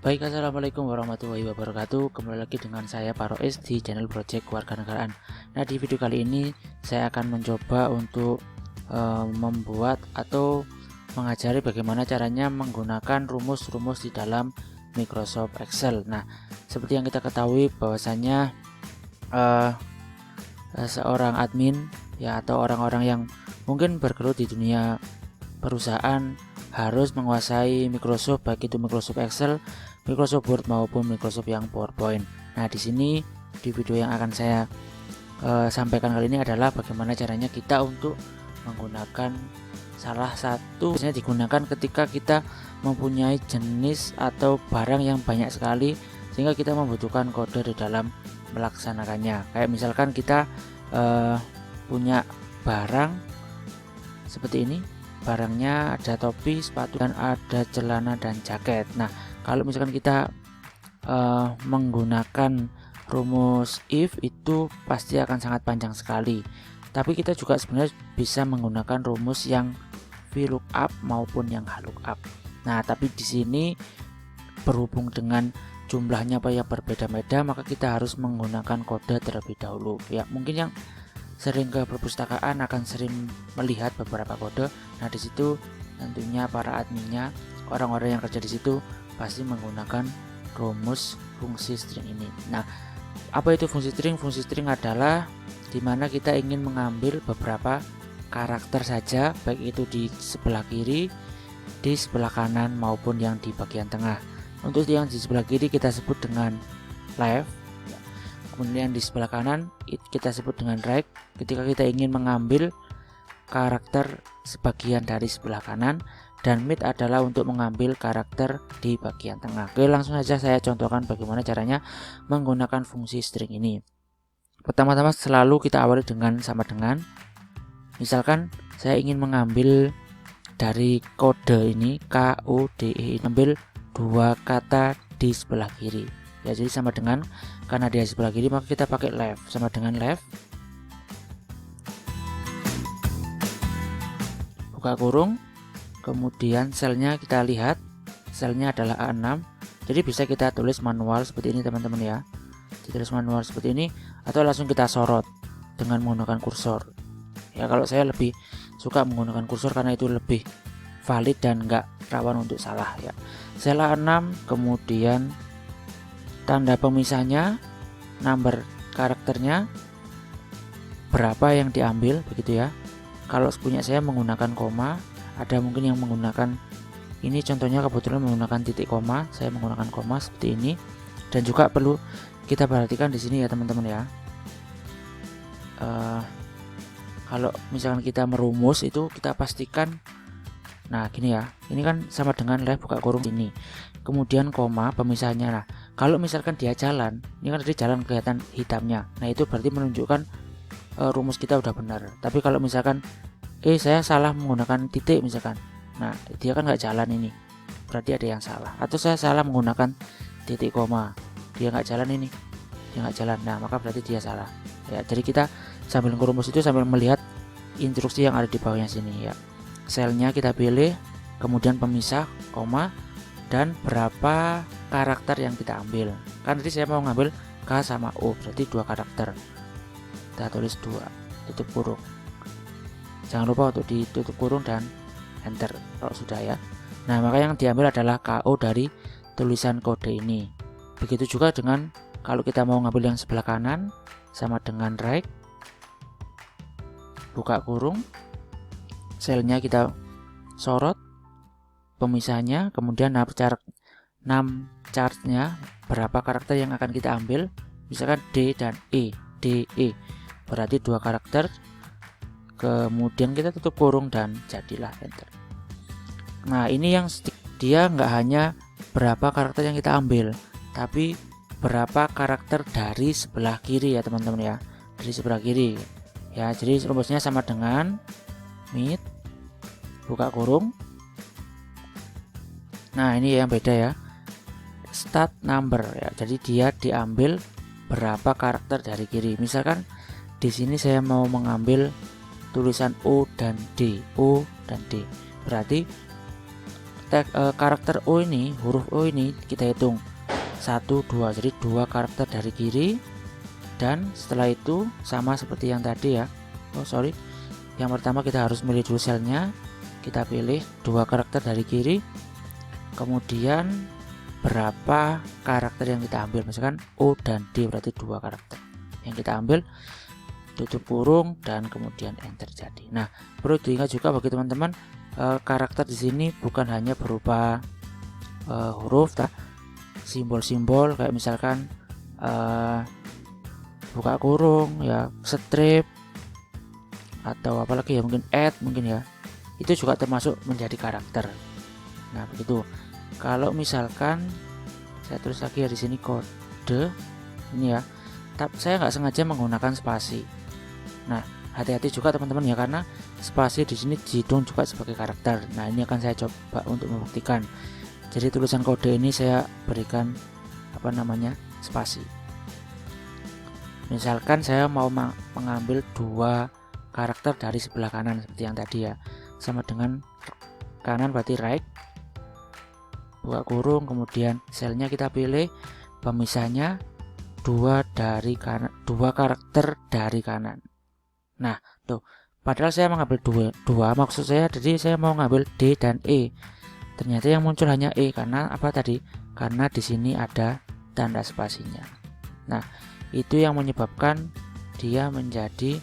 Baik, assalamualaikum warahmatullahi wabarakatuh. Kembali lagi dengan saya Parois di channel Project Kewarganegaraan. Nah, di video kali ini saya akan mencoba untuk membuat atau mengajari bagaimana caranya menggunakan rumus-rumus di dalam Microsoft Excel. Nah, seperti yang kita ketahui bahwasanya seorang admin ya, atau orang-orang yang mungkin bergelut di dunia perusahaan harus menguasai Microsoft, baik itu Microsoft Excel, Microsoft Word maupun Microsoft yang PowerPoint. Nah, di sini di video yang akan saya sampaikan kali ini adalah bagaimana caranya kita untuk menggunakan salah satu, biasanya digunakan ketika kita mempunyai jenis atau barang yang banyak sekali sehingga kita membutuhkan kode di dalam melaksanakannya. Kayak misalkan kita punya barang seperti ini. Barangnya ada topi, sepatu, dan ada celana dan jaket. Nah, kalau misalkan kita menggunakan rumus if, itu pasti akan sangat panjang sekali. Tapi kita juga sebenarnya bisa menggunakan rumus yang VLOOKUP maupun yang HLOOKUP. Nah, tapi di sini berhubung dengan jumlahnya yang berbeda-beda, maka kita harus menggunakan kode terlebih dahulu. Ya, mungkin yang sering ke perpustakaan akan sering melihat beberapa kode. Nah, di situ tentunya para adminnya, orang-orang yang kerja di situ pasti menggunakan rumus fungsi string ini. Nah, apa itu fungsi string? Fungsi string adalah dimana kita ingin mengambil beberapa karakter saja, baik itu di sebelah kiri, di sebelah kanan maupun yang di bagian tengah. Untuk yang di sebelah kiri kita sebut dengan left, kemudian di sebelah kanan kita sebut dengan right ketika kita ingin mengambil karakter sebagian dari sebelah kanan, dan mid adalah untuk mengambil karakter di bagian tengah. Oke, langsung saja saya contohkan bagaimana caranya menggunakan fungsi string ini. Pertama-tama selalu kita awali dengan sama dengan. Misalkan saya ingin mengambil dari kode ini KODE, ambil dua kata di sebelah kiri. Ya, jadi sama dengan, karena dia sebelah kiri maka kita pakai left, sama dengan left, buka kurung, kemudian selnya kita lihat, selnya adalah A6, jadi bisa kita tulis manual seperti ini teman-teman ya, ditulis manual seperti ini, atau langsung kita sorot dengan menggunakan kursor. Ya, kalau saya lebih suka menggunakan kursor karena itu lebih valid dan enggak rawan untuk salah ya. Sel A6, kemudian tanda pemisahnya, number karakternya, berapa yang diambil, begitu ya. Kalau punya saya menggunakan koma, ada mungkin yang menggunakan, ini contohnya kebetulan menggunakan titik koma, saya menggunakan koma seperti ini. Dan juga perlu kita perhatikan di sini ya teman-teman ya. Kalau misalkan kita merumus itu kita pastikan, nah gini ya, ini kan sama dengan left buka kurung ini, kemudian koma pemisahnya. Nah, kalau misalkan dia jalan, ini kan tadi jalan kelihatan hitamnya, nah itu berarti menunjukkan rumus kita udah benar. Tapi kalau misalkan saya salah menggunakan titik misalkan, nah dia kan nggak jalan, ini berarti ada yang salah. Atau saya salah menggunakan titik koma, dia nggak jalan, ini dia nggak jalan, nah maka berarti dia salah ya. Jadi kita sambil ngerumus itu sambil melihat instruksi yang ada di bawahnya sini ya. Selnya kita pilih, kemudian pemisah, koma, dan berapa karakter yang kita ambil. Kan tadi saya mau ngambil K sama O, berarti 2 karakter. Kita tulis 2, tutup kurung. Jangan lupa untuk ditutup kurung dan enter kalau sudah ya. Nah, maka yang diambil adalah KO dari tulisan kode ini. Begitu juga dengan kalau kita mau ngambil yang sebelah kanan, sama dengan right, buka kurung, selnya kita sorot, pemisahnya, kemudian num chartnya, berapa karakter yang akan kita ambil, misalkan D dan E, DE, berarti 2 karakter, kemudian kita tutup kurung dan jadilah enter. Nah, ini yang dia nggak hanya berapa karakter yang kita ambil, tapi berapa karakter dari sebelah kiri ya teman-teman ya, dari sebelah kiri ya. Jadi rumusnya sama dengan mid buka kurung. Nah, ini yang beda ya, start number ya, jadi dia diambil berapa karakter dari kiri. Misalkan di sini saya mau mengambil tulisan O dan D, O dan D, berarti karakter O ini, huruf O ini kita hitung 1, 2, jadi 2 karakter dari kiri, dan setelah itu sama seperti yang tadi ya. Yang pertama kita harus milih dulu selnya, kita pilih 2 karakter dari kiri, kemudian berapa karakter yang kita ambil, misalkan O dan D berarti 2 karakter yang kita ambil, tutup kurung dan kemudian enter jadi. Nah, perlu diingat juga bagi teman-teman, karakter di sini bukan hanya berupa huruf, simbol-simbol kayak misalkan buka kurung ya, strip, atau apalagi ya, mungkin add mungkin ya, itu juga termasuk menjadi karakter. Nah begitu. Kalau misalkan saya tulis lagi ya di sini kode ini ya, tapi saya nggak sengaja menggunakan spasi. Nah, hati-hati juga teman-teman ya, karena spasi di sini dihitung juga sebagai karakter. Nah, ini akan saya coba untuk membuktikan. Jadi tulisan kode ini saya berikan spasi. Misalkan saya mau mengambil 2 karakter dari sebelah kanan seperti yang tadi ya. Sama dengan kanan berarti right, buka kurung, kemudian selnya kita pilih, pemisahnya 2 karakter dari kanan. Nah, tuh, padahal saya mengambil 2, maksud saya jadi saya mau ngambil D dan E. Ternyata yang muncul hanya E, karena apa tadi? Karena di sini ada tanda spasinya. Nah, itu yang menyebabkan dia menjadi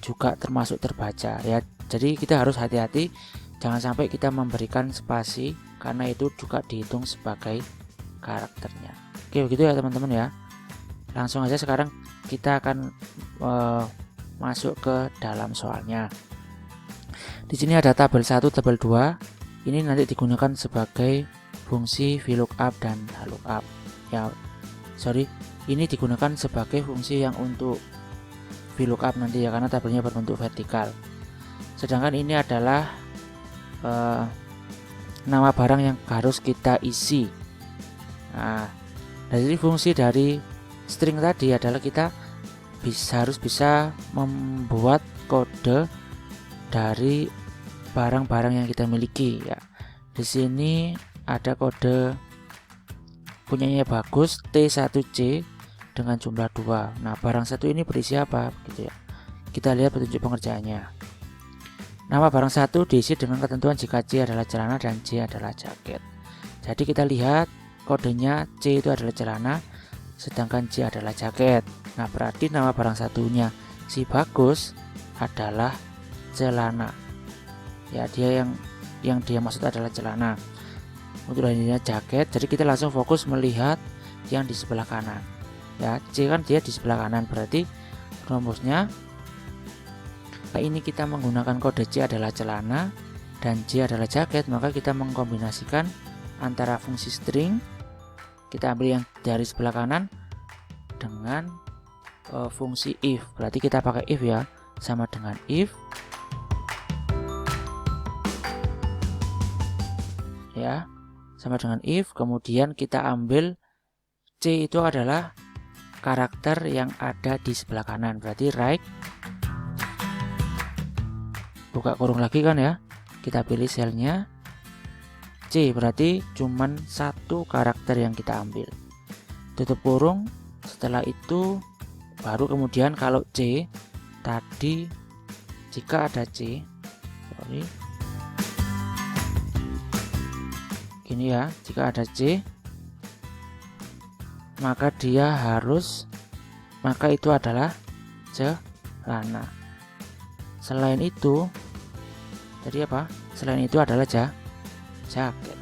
juga termasuk terbaca ya. Jadi kita harus hati-hati, jangan sampai kita memberikan spasi, karena itu juga dihitung sebagai karakternya. Oke, begitu ya teman-teman ya. Langsung aja sekarang kita akan masuk ke dalam soalnya. Di sini ada tabel 1, tabel 2. Ini nanti digunakan sebagai fungsi VLOOKUP dan HLOOKUP. Ini digunakan sebagai fungsi yang untuk VLOOKUP nanti ya, karena tabelnya berbentuk vertikal. Sedangkan ini adalah nama barang yang harus kita isi. Nah, dari fungsi dari string tadi adalah kita harus bisa membuat kode dari barang-barang yang kita miliki ya. Di sini ada kode punyanya Bagus T1C dengan jumlah 2. Nah, barang satu ini berisi apa gitu ya. Kita lihat petunjuk pengerjaannya. Nama barang satu diisi dengan ketentuan jika C adalah celana dan J adalah jaket. Jadi kita lihat kodenya, C itu adalah celana, sedangkan J adalah jaket. Nah, berarti nama barang satunya si Bagus adalah celana. Ya, dia yang dia maksud adalah celana. Untuk lainnya jaket, jadi kita langsung fokus melihat yang di sebelah kanan. Ya, C kan dia di sebelah kanan, berarti rumusnya ini kita menggunakan kode C adalah celana dan J adalah jaket, maka kita mengkombinasikan antara fungsi string, kita ambil yang dari sebelah kanan dengan fungsi if. Berarti kita pakai if ya, sama dengan if ya, sama dengan if, kemudian kita ambil C itu adalah karakter yang ada di sebelah kanan, berarti right, buka kurung lagi kan ya, kita pilih selnya C, berarti cuman 1 karakter yang kita ambil, tutup kurung. Setelah itu baru kemudian kalau C tadi, jika ada C, gini ya, jika ada C maka itu adalah celana. Selain itu tadi apa? Selain itu adalah jaket.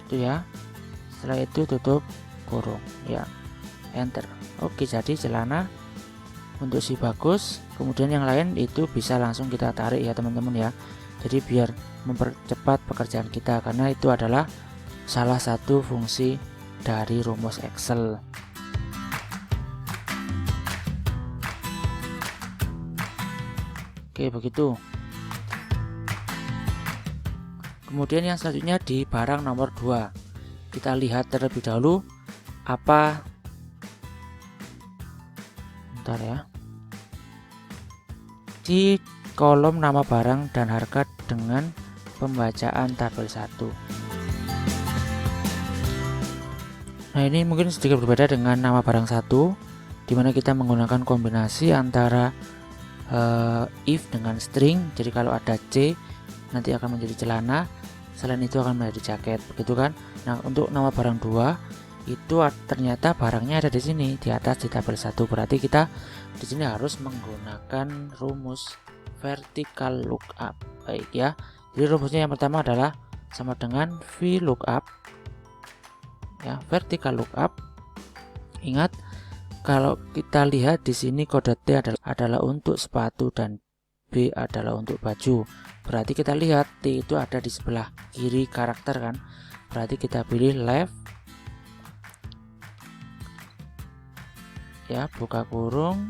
Itu ya. Setelah itu tutup kurung ya, enter. Oke, jadi celana untuk si Bagus. Kemudian yang lain itu bisa langsung kita tarik ya teman-teman ya. Jadi biar mempercepat pekerjaan kita, karena itu adalah salah satu fungsi dari rumus Excel. Oke, begitu. Kemudian yang selanjutnya di barang nomor 2. Kita lihat terlebih dahulu apa, bentar ya, di kolom nama barang dan harga dengan pembacaan tabel 1. Nah, ini mungkin sedikit berbeda dengan nama barang 1, dimana kita menggunakan kombinasi antara if dengan string. Jadi kalau ada C nanti akan menjadi celana, selain itu akan menjadi jaket, begitu kan. Nah, untuk nama barang 2 itu ternyata barangnya ada di sini di atas di tabel 1. Berarti kita di sini harus menggunakan rumus vertical lookup. Baik ya. Jadi rumusnya yang pertama adalah sama dengan VLOOKUP ya, vertical lookup. Ingat, kalau kita lihat di sini kode T adalah untuk sepatu dan B adalah untuk baju. Berarti kita lihat T itu ada di sebelah kiri karakter kan. Berarti kita pilih left ya, buka kurung,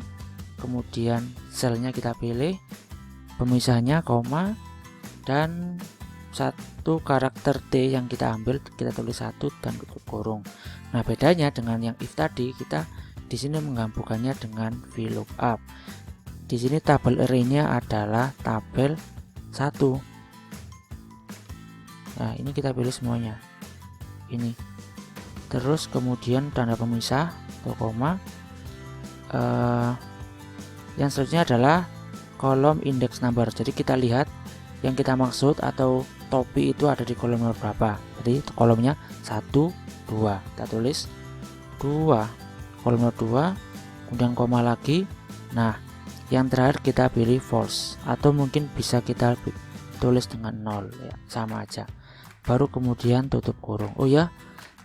kemudian selnya kita pilih, pemisahnya koma, dan satu karakter T yang kita ambil kita tulis 1 dan tutup kurung. Nah, bedanya dengan yang if tadi, kita di sini menggabungkannya dengan VLOOKUP. Di sini tabel array-nya adalah tabel 1. Nah, ini kita pilih semuanya. Ini. Terus kemudian tanda pemisah atau koma. Yang selanjutnya adalah kolom index number. Jadi kita lihat yang kita maksud atau topi itu ada di kolom nomor berapa. Jadi kolomnya 1, 2. Kita tulis 2. Kolom nomor 2, kemudian koma lagi. Nah, yang terakhir kita pilih false, atau mungkin bisa kita tulis dengan 0 ya, sama aja. Baru kemudian tutup kurung. Oh ya,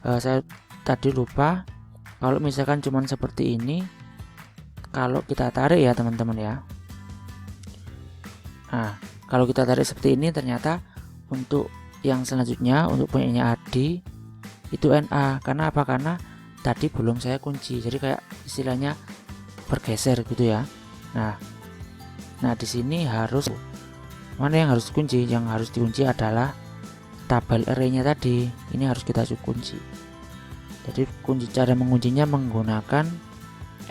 saya tadi lupa, kalau misalkan cuman seperti ini, kalau kita tarik ya teman-teman ya. Nah, kalau kita tarik seperti ini, ternyata untuk yang selanjutnya, untuk punyanya Adi itu NA. Karena apa? Karena tadi belum saya kunci, jadi kayak istilahnya bergeser gitu ya. Nah di sini harus mana yang harus dikunci? Yang harus dikunci adalah tabel array-nya tadi. Ini harus kita kunci. Jadi kunci, cara menguncinya menggunakan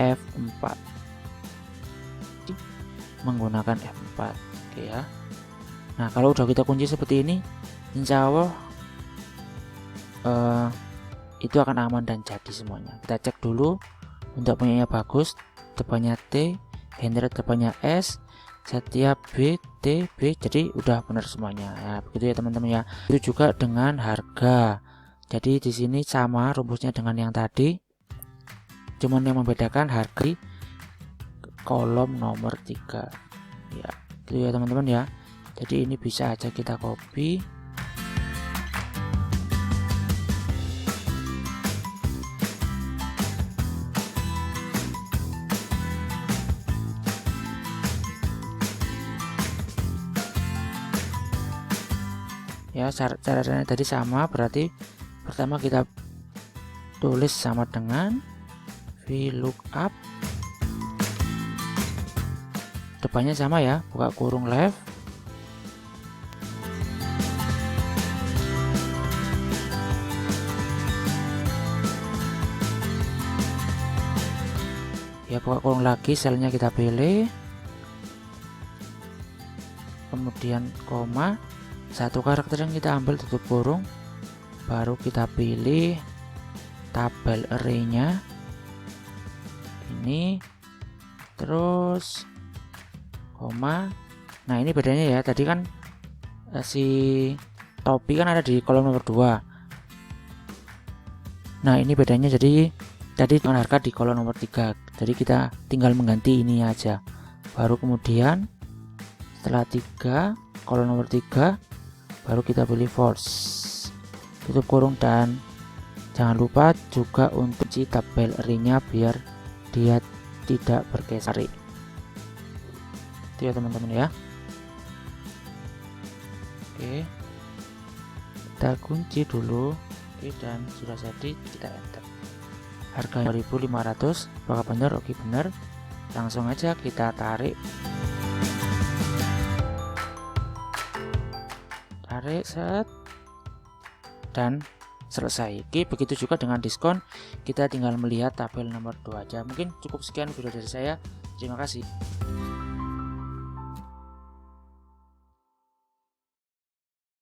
F4. Menggunakan F4. Oke ya. Nah, kalau udah kita kunci seperti ini, insya Allah itu akan aman dan jadi semuanya. Kita cek dulu untuk punyanya bagus, depannya T, handle depannya S, setiap B, T, B, jadi udah benar semuanya. Ya, begitu ya teman-teman ya. Itu juga dengan harga. Jadi di sini sama rumusnya dengan yang tadi, cuman yang membedakan harga kolom nomor 3. Ya, gitu ya teman-teman ya. Jadi ini bisa aja kita copy. Ya, caranya tadi sama, berarti pertama kita tulis sama dengan VLOOKUP, depannya sama ya, buka kurung left, ya buka kurung lagi, selnya kita pilih, kemudian koma, satu karakter yang kita ambil tutup kurung, baru kita pilih tabel array-nya ini, terus koma. Nah, ini bedanya ya, tadi kan si topi kan ada di kolom nomor 2. Nah, ini bedanya, jadi tadi dengan harga di kolom nomor 3, jadi kita tinggal mengganti ini aja. Baru kemudian setelah 3, kolom nomor 3, baru kita pilih false, tutup kurung, dan jangan lupa juga untuk kunci tabel array-nya biar dia tidak bergeser. Itu ya teman-teman ya. Oke, kita kunci dulu. Oke, dan sudah jadi, kita enter. Harga 2.500, apakah benar? Oke, benar. Langsung aja kita tarik. Tarik, set, dan selesai. Oke, begitu juga dengan diskon, kita tinggal melihat tabel nomor 2 aja. Mungkin cukup sekian video dari saya. Terima kasih.